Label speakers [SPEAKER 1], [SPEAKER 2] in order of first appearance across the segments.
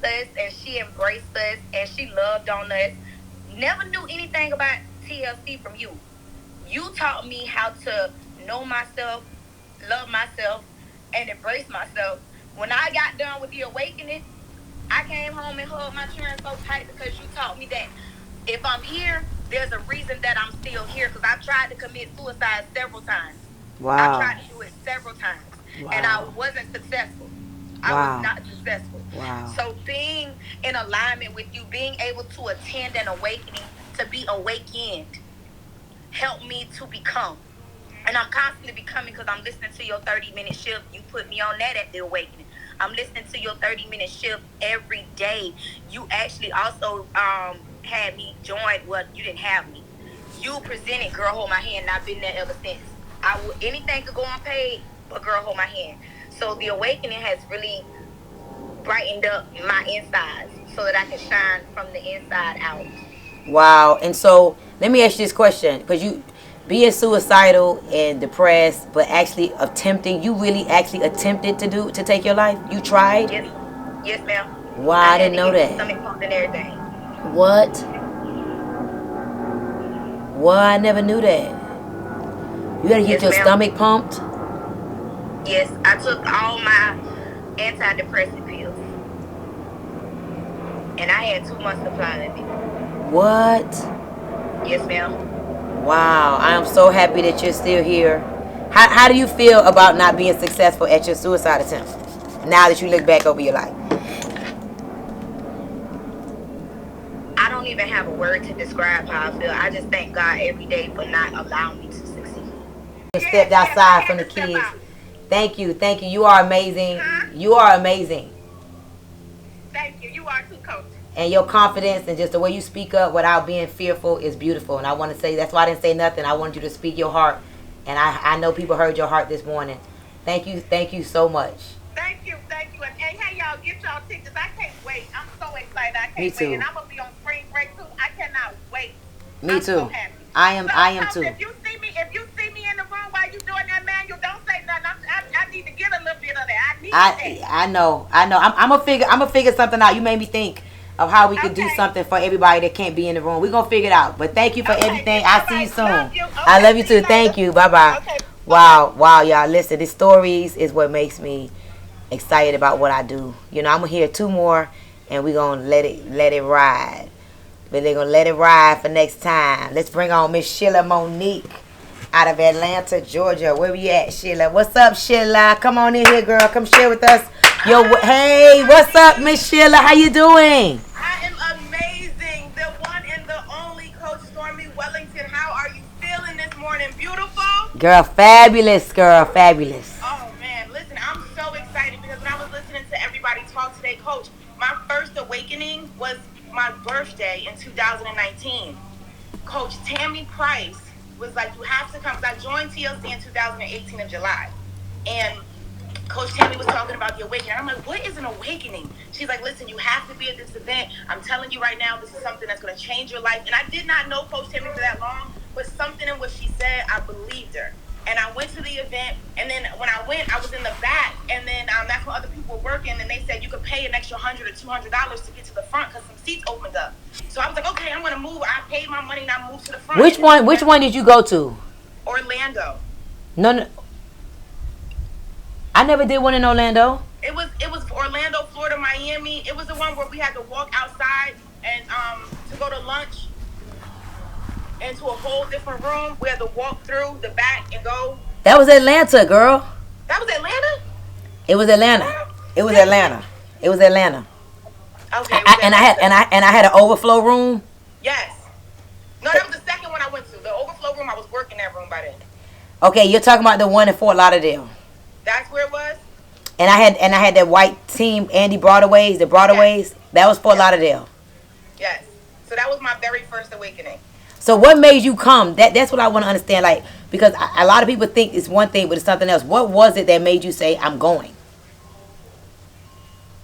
[SPEAKER 1] us and she embraced us and she loved on us. Never knew anything about TLC from you. You taught me how to know myself, love myself, and embrace myself. When I got done with the awakening, I came home and hugged my children so tight because you taught me that if I'm here, there's a reason that I'm still here, because I tried to commit suicide several times.
[SPEAKER 2] Wow.
[SPEAKER 1] I tried to do it several times,
[SPEAKER 2] Wow.
[SPEAKER 1] and I wasn't successful. I
[SPEAKER 2] Wow.
[SPEAKER 1] was not successful.
[SPEAKER 2] Wow.
[SPEAKER 1] So being in alignment with you, being able to attend an awakening, to be awakened, helped me to become. And I'm constantly becoming because I'm listening to your 30-minute shift. You put me on that at the awakening. I'm listening to your 30-minute shift every day. You actually also had me join. Well, you didn't have me. You presented Girl Hold My Hand, and I've been there ever since. Anything could go unpaid, but Girl Hold My Hand. So the awakening has really brightened up my insides so that I can shine from the inside out.
[SPEAKER 2] Wow. And so let me ask you this question, because you being suicidal and depressed, but actually attempting, you really actually attempted to take your life? You tried?
[SPEAKER 1] Yes, ma'am.
[SPEAKER 2] Wow, I didn't know that.
[SPEAKER 1] Stomach pump and everything.
[SPEAKER 2] What? Well, I never knew that. You gotta get your stomach pumped?
[SPEAKER 1] Yes, I took all my antidepressant pills. And I had 2 months supply of it.
[SPEAKER 2] What?
[SPEAKER 1] Yes, ma'am.
[SPEAKER 2] Wow, I am so happy that you're still here. How do you feel about not being successful at your suicide attempt now that you look back over your life?
[SPEAKER 1] I don't even have a word to describe how I feel. I just thank God every day for not allowing me to succeed.
[SPEAKER 2] You stepped outside from the kids. Thank you. You are amazing. You are amazing.
[SPEAKER 1] Thank you. You are too, Coach.
[SPEAKER 2] And your confidence and just the way you speak up without being fearful is beautiful. And I want to say, that's why I didn't say nothing. I wanted you to speak your heart. And I know people heard your heart this morning. Thank you so much.
[SPEAKER 1] Thank you. And hey, y'all, get y'all tickets. I can't wait. I'm so excited. I can't
[SPEAKER 2] Me too.
[SPEAKER 1] wait. And I'm going to be on spring break, too. I cannot wait.
[SPEAKER 2] Me too.
[SPEAKER 1] So happy.
[SPEAKER 2] I am too.
[SPEAKER 1] If you see me in the room while you doing that manual, don't say nothing. I need to get a little bit of that.
[SPEAKER 2] I know. I'm gonna figure something out. You made me think of how we could do something for everybody that can't be in the room. We're gonna figure it out. But thank you for everything. I'll see you soon. I love you too. Thank you. Bye bye.
[SPEAKER 1] Okay.
[SPEAKER 2] Wow, y'all. Listen, these stories is what makes me excited about what I do. You know, I'm gonna hear 2 more, and we're gonna let it ride. But they're gonna let it ride for next time. Let's bring on Miss Sheila Monique out of Atlanta, Georgia. Where we at, Sheila? What's up, Sheila? Come on in here, girl. Come share with us. Hey, what's up, Miss Sheila? How you doing?
[SPEAKER 1] I am amazing. The one and the only Coach Stormy Wellington. How are you feeling this morning? Beautiful?
[SPEAKER 2] Girl, fabulous, fabulous.
[SPEAKER 1] Oh, man. Listen, I'm so excited because when I was listening to everybody talk today, Coach, my first awakening was my birthday in 2019. Coach Tammy Price was like, you have to come. I joined TLC in 2018 of July. And Coach Tammy was talking about the awakening. I'm like, what is an awakening? She's like, listen, you have to be at this event. I'm telling you right now, this is something that's going to change your life. And I did not know Coach Tammy for that long, but something in what she said, I believed her. And I went to the event, and then when I went, I was in the back, and then that's when other people were working, and they said you could pay an extra $100 or $200 to get to the front because some seats opened up. So I was like, okay, I'm going to move. I paid my money, and I moved to the front.
[SPEAKER 2] Which one did you go to?
[SPEAKER 1] Orlando.
[SPEAKER 2] No. I never did one in Orlando.
[SPEAKER 1] It was Orlando, Florida, Miami. It was the one where we had to walk outside and to go to lunch into a whole different room. We had to walk through the back and go.
[SPEAKER 2] That was Atlanta, girl.
[SPEAKER 1] That was Atlanta?
[SPEAKER 2] It was Atlanta. It was Atlanta. It was Atlanta.
[SPEAKER 1] Okay.
[SPEAKER 2] And I had an overflow room.
[SPEAKER 1] Yes. No, that was the second one I went to. The overflow room. I was working that room by then.
[SPEAKER 2] Okay, you're talking about the one in Fort Lauderdale.
[SPEAKER 1] That's where it was.
[SPEAKER 2] And I had that white team, Andy Broadways, the Broadways. Yes. That was Fort Lauderdale.
[SPEAKER 1] Yes. So that was my very first awakening.
[SPEAKER 2] So what made you come? That's what I want to understand. Like, because a lot of people think it's one thing, but it's something else. What was it that made you say, I'm going?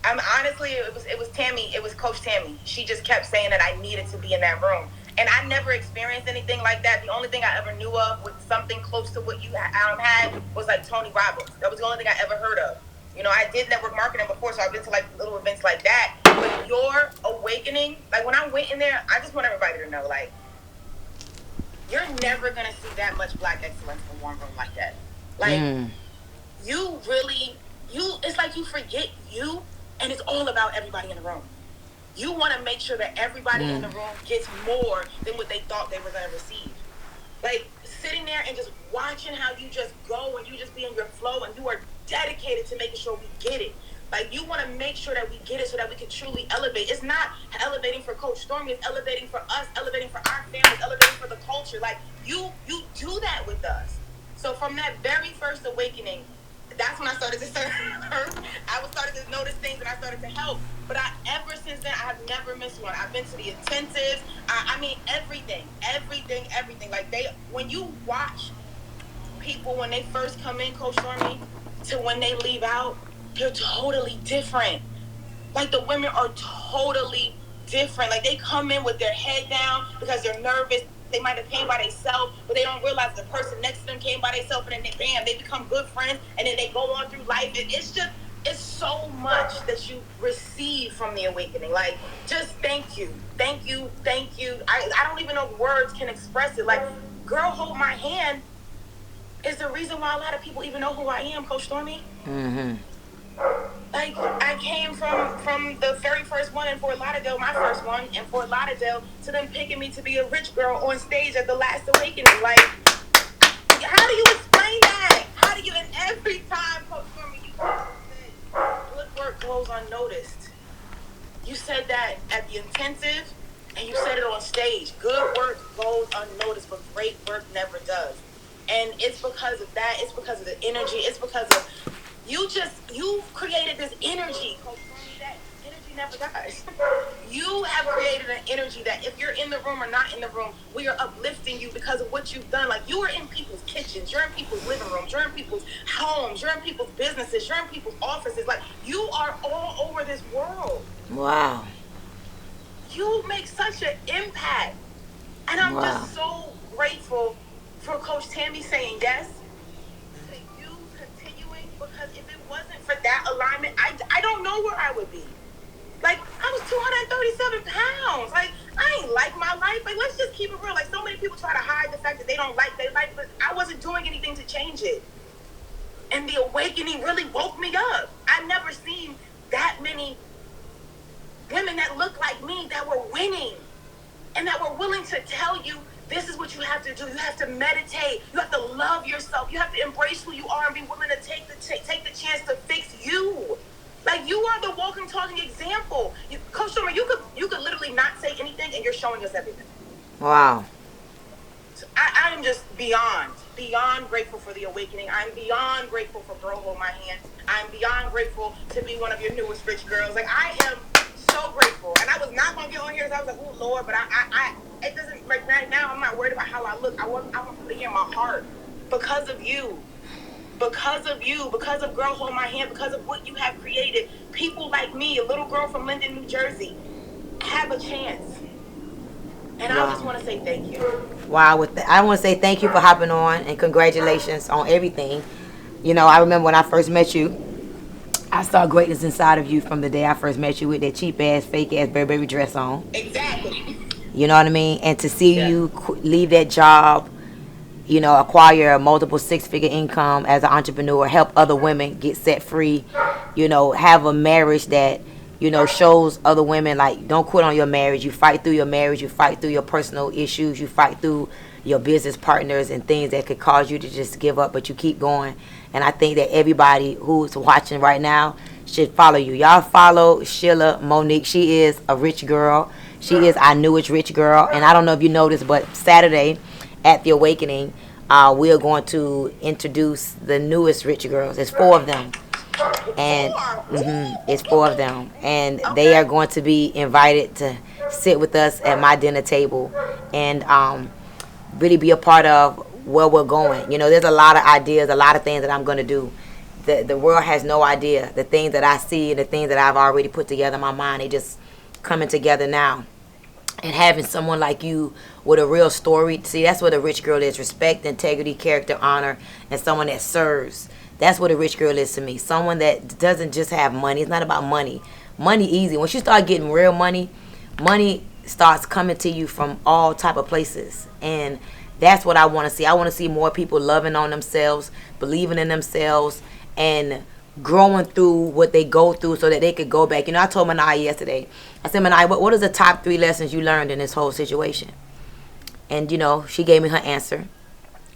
[SPEAKER 1] Honestly, it was Tammy. It was Coach Tammy. She just kept saying that I needed to be in that room. And I never experienced anything like that. The only thing I ever knew of with something close to what you had was like Tony Robbins. That was the only thing I ever heard of. You know, I did network marketing before, so I've been to like little events like that. But your awakening, like when I went in there, I just want everybody to know, like, you're never going to see that much black excellence in one room like that. Like, you really, it's like you forget you, and it's all about everybody in the room. You want to make sure that everybody in the room gets more than what they thought they were going to receive. Like, sitting there and just watching how you just go and you just be in your flow and you are dedicated to making sure we get it. Like, you want to make sure that we get it so that we can truly elevate. It's not elevating for Coach Stormy. It's elevating for us, elevating for our families, elevating for the culture. Like, you do that with us. So from that very first awakening, that's when I started to serve. I started to notice things and I started to help. But ever since then, I have never missed one. I've been to the intensives. I mean, everything. Like, when you watch people when they first come in, Coach Stormy, to when they leave out, they're totally different. Like, the women are totally different. Like, they come in with their head down because they're nervous. They might have came by themselves, but they don't realize the person next to them came by themselves, and then they become good friends, and then they go on through life. It's so much that you receive from the awakening. Like, just thank you. I don't even know if words can express it. Like, Girl Hold My Hand is the reason why a lot of people even know who I am, Coach Stormy. Like, I came from the very first one in Fort Lauderdale, my first one in Fort Lauderdale, to them picking me to be a rich girl on stage at the last awakening. Like, how do you explain that? And every time, Coach Stormy, you said good work goes unnoticed. You said that at the intensive, and you said it on stage. Good work goes unnoticed, but great work never does. And it's because of that. It's because of the energy. It's because of you've created this energy, Coach Stormy, that energy never dies. You have created an energy that if you're in the room or not in the room, we are uplifting you because of what you've done. Like, you are in people's kitchens, you're in people's living rooms, you're in people's homes, you're in people's businesses, you're in people's offices. Like, you are all over this world.
[SPEAKER 2] Wow.
[SPEAKER 1] You make such an impact. And I'm just so grateful for Coach Tammy saying yes. Because if it wasn't for that alignment, I don't know where I would be. Like, I was 237 pounds. Like, I ain't like my life. Like, let's just keep it real. Like, so many people try to hide the fact that they don't like their life, but I wasn't doing anything to change it. And the awakening really woke me up. I've never seen that many women that look like me that were winning and that were willing to tell you, this is what you have to do. You have to meditate. You have to love yourself. You have to embrace who you are and be willing to take the chance to fix you. Like, you are the walking, talking example. Coach Stormy, you could literally not say anything, and you're showing us everything.
[SPEAKER 2] Wow.
[SPEAKER 1] So I am just beyond grateful for the awakening. I'm beyond grateful for Girl Hold My Hand. I'm beyond grateful to be one of your newest rich girls. Like, I am so grateful. And I was not going to get on here because I was like, oh, Lord, but it doesn't, like, right now I'm not worried about how I look. I want people to hear my heart because of you. Because of Girl Hold My Hand, because of what you have created. People like me, a little girl from Linden, New Jersey, have a chance. And I just want to say thank you.
[SPEAKER 2] Wow. I want to say thank you for hopping on and congratulations on everything. You know, I remember when I first met you, I saw greatness inside of you from the day I first met you with that cheap-ass, fake-ass Burberry dress on.
[SPEAKER 1] Exactly.
[SPEAKER 2] You know what I mean? And to see you leave that job, you know, acquire a multiple six-figure income as an entrepreneur, help other women get set free, you know, have a marriage that, you know, shows other women, like, don't quit on your marriage. You fight through your marriage. You fight through your personal issues. You fight through your business partners and things that could cause you to just give up, but you keep going. And I think that everybody who's watching right now should follow you. Y'all follow Sheila Monique. She is a rich girl. She is our newest rich girl. And I don't know if you noticed, but Saturday at the Awakening, we are going to introduce the newest rich girls. There's 4 of them. And it's 4 of them. And they are going to be invited to sit with us at my dinner table and really be a part of where we're going. You know, there's a lot of ideas, a lot of things that I'm going to do. The world has no idea. The things that I see, the things that I've already put together in my mind, they just coming together now. And having someone like you with a real story, see, that's what a rich girl is. Respect, integrity, character, honor, and someone that serves. That's what a rich girl is to me. Someone that doesn't just have money. It's not about money, money easy. Once you start getting real money, money starts coming to you from all type of places. And that's what I want to see. I want to see more people loving on themselves, believing in themselves, and growing through what they go through so that they could go back. You know, I told Monique yesterday, I said, Monique, what is the top 3 lessons you learned in this whole situation? And, you know, she gave me her answer.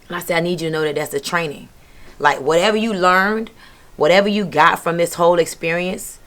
[SPEAKER 2] And I said, I need you to know that that's the training. Like, whatever you learned, whatever you got from this whole experience,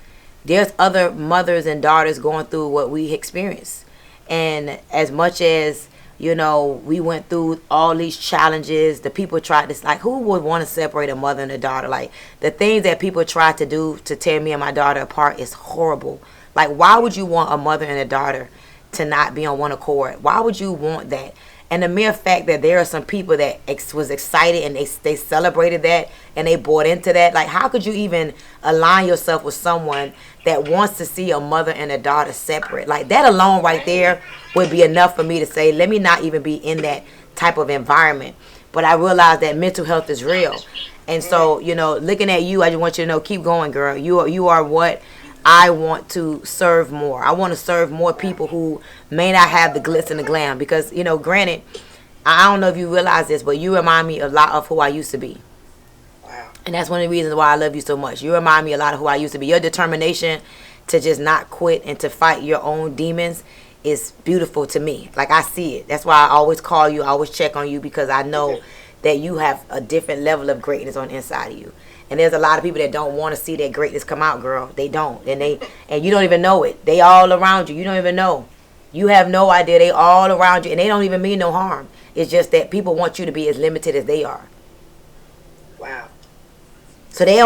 [SPEAKER 2] there's other mothers and daughters going through what we experienced. And as much as, you know, we went through all these challenges, the people tried this, like, who would want to separate a mother and a daughter? Like, the things that people tried to do to tear me and my daughter apart is horrible. Like, why would you want a mother and a daughter to not be on one accord? Why would you want that? And the mere fact that there are some people that was excited and they celebrated that and they bought into that. Like, how could you even align yourself with someone that wants to see a mother and a daughter separate? Like, that alone right there would be enough for me to say, let me not even be in that type of environment. But I realized that mental health is real. And so, you know, looking at you, I just want you to know, keep going, girl. You are what I want to serve more. I want to serve more people who may not have the glitz and the glam. Because, you know, granted, I don't know if you realize this, but you remind me a lot of who I used to be.
[SPEAKER 3] Wow.
[SPEAKER 2] And that's one of the reasons why I love you so much. You remind me a lot of who I used to be. Your determination to just not quit and to fight your own demons is beautiful to me. Like, I see it. That's why I always call you, I always check on you, because I know that you have a different level of greatness on the inside of you. And there's a lot of people that don't want to see that greatness come out, girl. They don't. And you don't even know it. They all around you. You don't even know. You have no idea. They all around you. And they don't even mean no harm. It's just that people want you to be as limited as they are.
[SPEAKER 3] Wow.
[SPEAKER 2] So they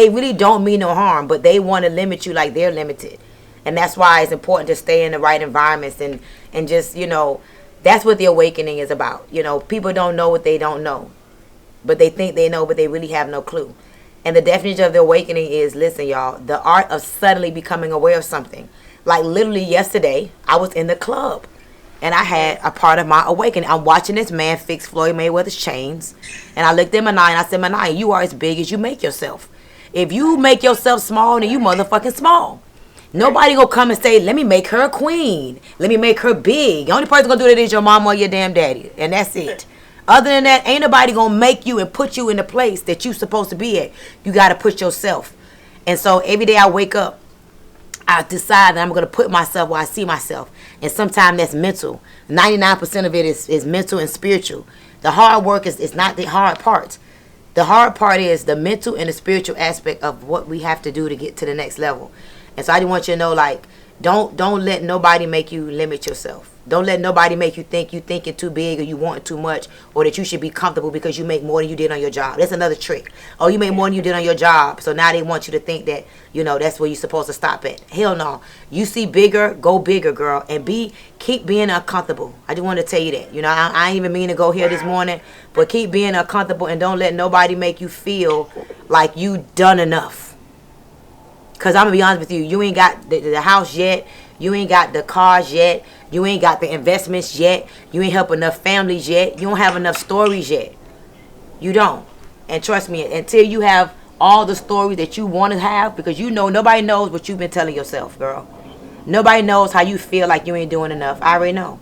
[SPEAKER 2] really don't mean no harm. But they want to limit you like they're limited. And that's why it's important to stay in the right environments. And just, you know, that's what the awakening is about. You know, people don't know what they don't know. But they think they know, but they really have no clue. And the definition of the awakening is, listen, y'all, the art of suddenly becoming aware of something. Like, literally yesterday, I was in the club. And I had a part of my awakening. I'm watching this man fix Floyd Mayweather's chains. And I looked at Monique and I said, Monique, you are as big as you make yourself. If you make yourself small, then you motherfucking small. Nobody gonna come and say, let me make her a queen. Let me make her big. The only person gonna do that is your mama or your damn daddy. And that's it. Other than that, ain't nobody gonna make you and put you in the place that you supposed to be at. You gotta put yourself. And so every day I wake up, I decide that I'm gonna put myself where I see myself. And sometimes that's mental. 99% of it is mental and spiritual. The hard work is not the hard part. The hard part is the mental and the spiritual aspect of what we have to do to get to the next level. And so I just want you to know, like, don't let nobody make you limit yourself. Don't let nobody make you think you thinking too big or you want too much, or that you should be comfortable because you make more than you did on your job. That's another trick. Oh, you make more than you did on your job, so now they want you to think that, you know, that's where you're supposed to stop at. Hell no. You see bigger, go bigger, girl, and keep being uncomfortable. I just want to tell you that. You know, I ain't even mean to go here this morning, but keep being uncomfortable and don't let nobody make you feel like you done enough. Because I'm going to be honest with you, you ain't got the house yet. You ain't got the cars yet. You ain't got the investments yet. You ain't helped enough families yet. You don't have enough stories yet. You don't. And trust me, until you have all the stories that you want to have, because you know nobody knows what you've been telling yourself, girl. Nobody knows how you feel like you ain't doing enough. I already know.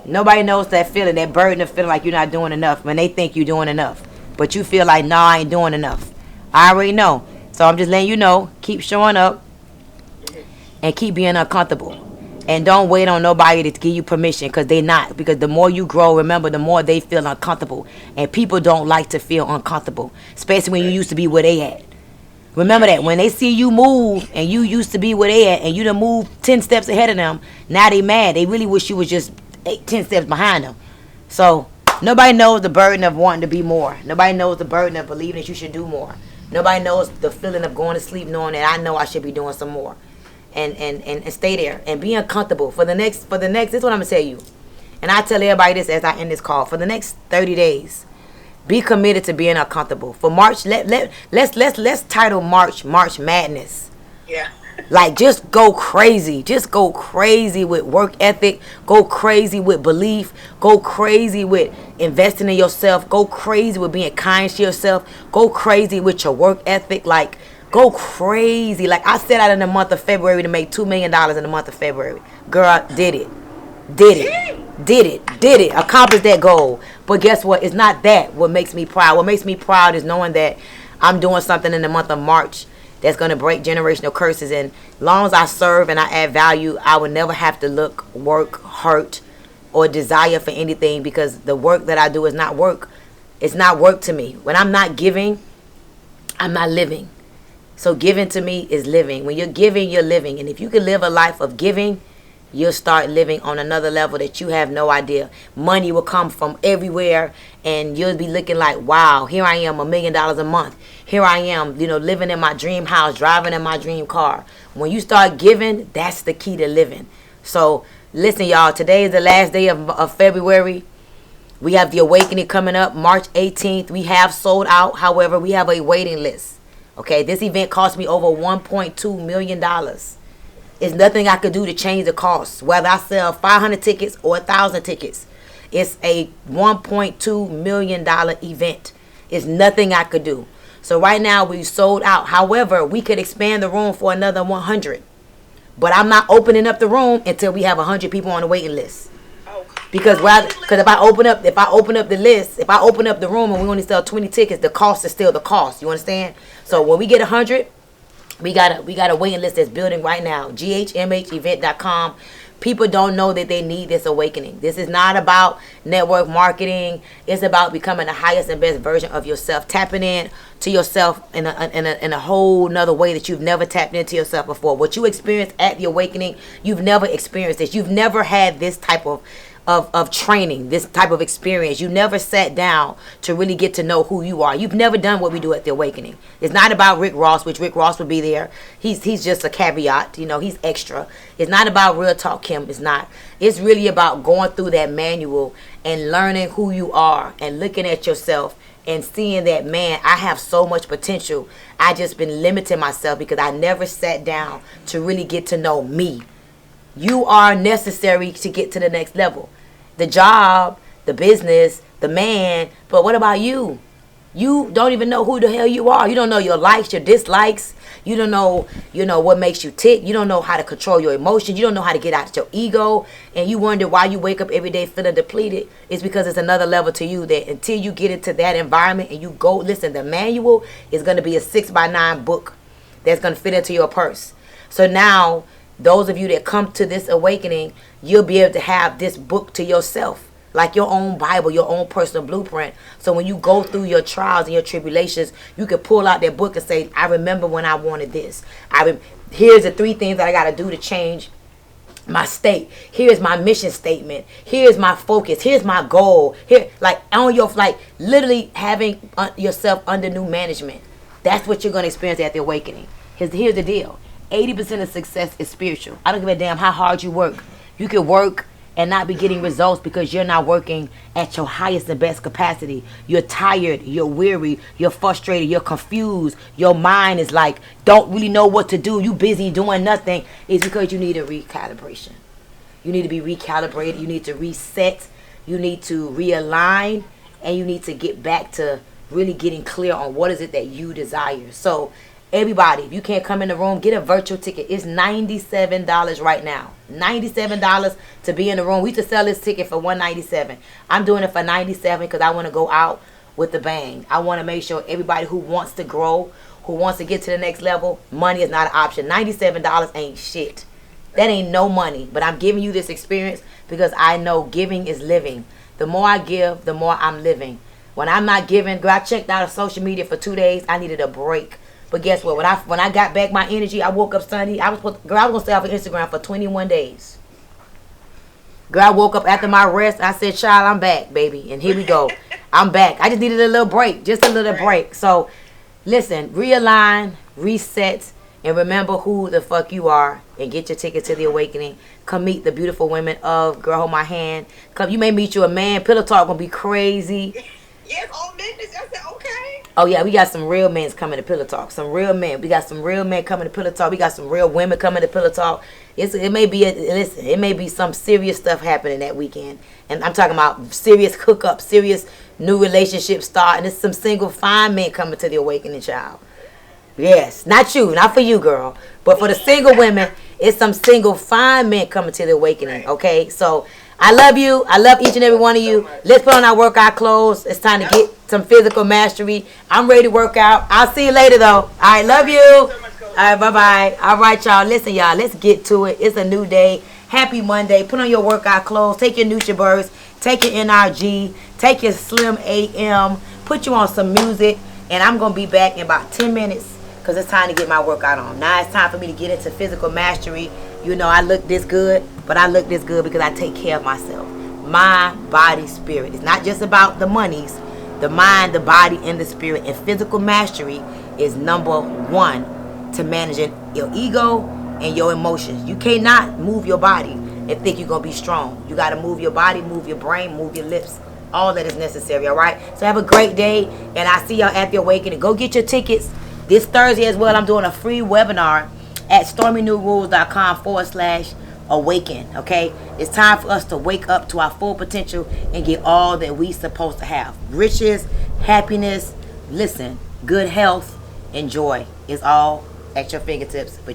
[SPEAKER 2] Nobody knows that feeling, that burden of feeling like you're not doing enough when they think you're doing enough. But you feel like, nah, I ain't doing enough. I already know. So I'm just letting you know, keep showing up and keep being uncomfortable. And don't wait on nobody to give you permission, because they not. Because the more you grow, remember, the more they feel uncomfortable. And people don't like to feel uncomfortable, especially when you used to be where they at. Remember that. When they see you move and you used to be where they at and you done moved 10 steps ahead of them, now they mad. They really wish you was just 10 steps behind them. So nobody knows the burden of wanting to be more. Nobody knows the burden of believing that you should do more. Nobody knows the feeling of going to sleep knowing that I know I should be doing some more. And stay there and be uncomfortable for the next this is what I'm gonna tell you. And I tell everybody this as I end this call. For the next 30 days, be committed to being uncomfortable. For March, let's title March Madness.
[SPEAKER 3] Yeah.
[SPEAKER 2] Like, just go crazy. Just go crazy with work ethic. Go crazy with belief. Go crazy with investing in yourself. Go crazy with being kind to yourself. Go crazy with your work ethic. Like, Go crazy. Like I set out in the month of February to make $2 million in the month of February. Girl, did it. Did it. Accomplished that goal. But guess what? It's not that what makes me proud. What makes me proud is knowing that I'm doing something in the month of March that's going to break generational curses. And as long as I serve and I add value, I will never have to look, work, hurt, or desire for anything, because the work that I do is not work. It's not work to me. When I'm not giving, I'm not living. So giving to me is living. When you're giving, you're living. And if you can live a life of giving, you'll start living on another level that you have no idea. Money will come from everywhere, and you'll be looking like, wow, here I am, $1 million a month. Here I am, living in my dream house, driving in my dream car. When you start giving, that's the key to living. So listen, y'all, today is the last day of February. We have the awakening coming up March 18th. We have sold out. However, we have a waiting list. Okay, this event cost me over $1.2 million. It's nothing I could do to change the cost, whether I sell 500 tickets or 1,000 tickets. It's a $1.2 million event. It's nothing I could do. So right now we sold out. However, we could expand the room for another 100. But I'm not opening up the room until we have 100 people on the waiting list. Because if I open up the list, if I open up the room and we only sell 20 tickets, the cost is still the cost. You understand? So when we get 100, we got a waiting list that's building right now. GHMHevent.com. People don't know that they need this awakening. This is not about network marketing. It's about becoming the highest and best version of yourself. Tapping in to yourself in a whole nother way that you've never tapped into yourself before. What you experienced at the awakening, you've never experienced this. You've never had this type of training, this type of experience. You never sat down to really get to know who you are. You've never done what we do at the awakening. It's not about Rick Ross, which Rick Ross would be there. He's just a caveat, he's extra. It's not about Real Talk Kim. It's not. It's really about going through that manual and learning who you are and looking at yourself and seeing that, man, I have so much potential. I just been limiting myself because I never sat down to really get to know me. You are necessary to get to the next level. The job, the business, the man, but what about you? You don't even know who the hell you are. You don't know your likes, your dislikes. You don't know, what makes you tick. You don't know how to control your emotions. You don't know how to get out of your ego. And you wonder why you wake up every day feeling depleted. It's because it's another level to you that until you get into that environment and you go, listen, the manual is going to be a 6x9 book that's going to fit into your purse. So now, those of you that come to this awakening, you'll be able to have this book to yourself, like your own Bible, your own personal blueprint. So when you go through your trials and your tribulations, you can pull out that book and say, I remember when I wanted this. Here's the 3 things that I got to do to change my state. Here's my mission statement. Here's my focus. Here's my goal. Here, literally having yourself under new management. That's what you're going to experience at the awakening. Here's the deal. 80% of success is spiritual. I don't give a damn how hard you work. You can work and not be getting results because you're not working at your highest and best capacity. You're tired, you're weary, you're frustrated, you're confused. Your mind is like, don't really know what to do. You busy doing nothing. It's because you need a recalibration. You need to be recalibrated. You need to reset. You need to realign. And you need to get back to really getting clear on what is it that you desire. So everybody, if you can't come in the room, get a virtual ticket. It's $97 right now. $97 to be in the room. We used to sell this ticket for $197. I'm doing it for $97 because I want to go out with the bang. I want to make sure everybody who wants to grow, who wants to get to the next level, money is not an option. $97 ain't shit. That ain't no money. But I'm giving you this experience because I know giving is living. The more I give, the more I'm living. When I'm not giving, girl, I checked out of social media for 2 days. I needed a break. But guess what? When I got back my energy, I woke up Sunday. I was gonna stay off of Instagram for 21 days. Girl, I woke up after my rest. I said, "Child, I'm back, baby," and here we go. I'm back. I just needed a little break, just a little break. So, listen, realign, reset, and remember who the fuck you are, and get your ticket to the awakening. Come meet the beautiful women of Girl Hold My Hand. Come, you may meet you a man. Pillow talk gonna be crazy.
[SPEAKER 3] Yes, on business. I said, okay.
[SPEAKER 2] Oh, yeah, we got some real men coming to Pillow Talk. Some real men. We got some real men coming to Pillow Talk. We got some real women coming to Pillow Talk. It may be some serious stuff happening that weekend. And I'm talking about serious hookup, serious new relationships starting. There's some single fine men coming to the awakening, child. Yes, not you, not for you, girl, but for the single women. It's some single fine men coming to the awakening. Okay, so I love you. I love each and every one of you. Let's put on our workout clothes. It's time to get some physical mastery. I'm ready to work out. I'll see you later, though. All right, love you. All right, bye bye. All right, y'all. Listen, y'all. Let's get to it. It's a new day. Happy Monday. Put on your workout clothes. Take your NutriBurst. Take your NRG. Take your Slim AM. Put you on some music. And I'm going to be back in about 10 minutes because it's time to get my workout on. Now it's time for me to get into physical mastery. You know, I look this good, but I look this good because I take care of myself. My body, spirit. It's not just about the monies. The mind, the body, and the spirit. And physical mastery is number one to managing your ego and your emotions. You cannot move your body and think you're going to be strong. You got to move your body, move your brain, move your lips. All that is necessary, all right? So have a great day, and I'll see y'all at the awakening. Go get your tickets. This Thursday as well, I'm doing a free webinar at stormynewrules.com/awaken, okay? It's time for us to wake up to our full potential and get all that we supposed to have. Riches, happiness, listen, good health, and joy is all at your fingertips. But